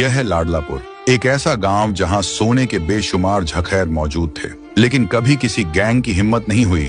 यह है लाडलापुर, एक ऐसा गांव जहां सोने के बेशुमार झखैर मौजूद थे, लेकिन कभी किसी गैंग की हिम्मत नहीं हुई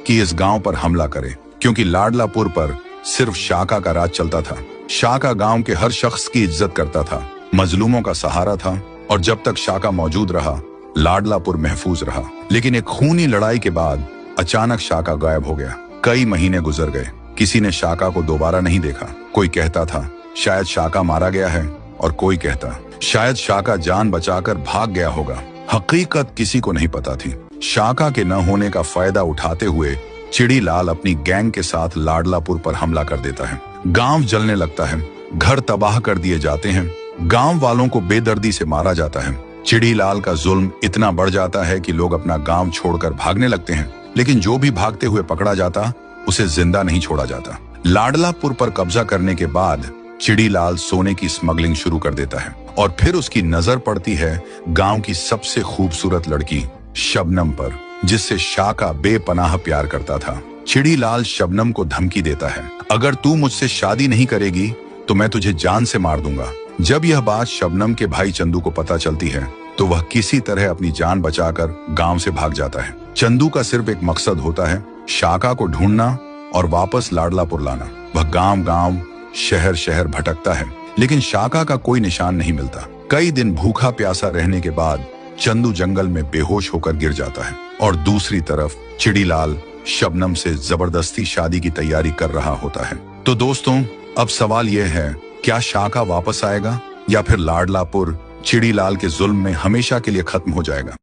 कि इस गांव पर हमला करे, क्योंकि लाडलापुर पर सिर्फ शाका का राज चलता था। शाका गांव के हर शख्स की इज्जत करता था, मजलूमों का सहारा था, और जब तक शाका मौजूद रहा लाडलापुर महफूज रहा। लेकिन एक खूनी लड़ाई के बाद अचानक शाका गायब हो गया। कई महीने गुजर गए, किसी ने शाका को दोबारा नहीं देखा। कोई कहता था शायद शाका मारा गया है, और कोई कहता शायद शाका जान बचाकर भाग गया होगा। हकीकत किसी को नहीं पता थी। शाका के न होने का फायदा उठाते हुए चिड़ीलाल अपनी गैंग के साथ लाडलापुर पर हमला कर देता है। गांव जलने लगता है, घर तबाह कर दिए जाते हैं, गांव वालों को बेदर्दी से मारा जाता है। चिड़ीलाल का जुल्म इतना बढ़ जाता है कि लोग अपना गांव छोड़कर भागने लगते हैं, लेकिन जो भी भागते हुए पकड़ा जाता उसे जिंदा नहीं छोड़ा जाता। लाडलापुर पर कब्जा करने के बाद चिड़ीलाल सोने की स्मगलिंग शुरू कर देता है, और फिर उसकी नजर पड़ती है गांव की सबसे खूबसूरत लड़की शबनम पर, जिससे शाका बेपनाह प्यार करता था। चिड़ीलाल शबनम को धमकी देता है, अगर तू मुझसे शादी नहीं करेगी तो मैं तुझे जान से मार दूंगा। जब यह बात शबनम के भाई चंदू को पता चलती है तो वह किसी तरह अपनी जान बचाकर गांव से भाग जाता है। चंदू का सिर्फ एक मकसद होता है, शाका को ढूंढना और वापस लाडलापुर लाना। वह गांव गांव शहर शहर भटकता है, लेकिन शाका का कोई निशान नहीं मिलता। कई दिन भूखा प्यासा रहने के बाद चंदू जंगल में बेहोश होकर गिर जाता है, और दूसरी तरफ चिड़ीलाल शबनम से जबरदस्ती शादी की तैयारी कर रहा होता है। तो दोस्तों, अब सवाल यह है, क्या शाका वापस आएगा या फिर लाडलापुर चिड़ीलाल के जुल्म में हमेशा के लिए खत्म हो जाएगा?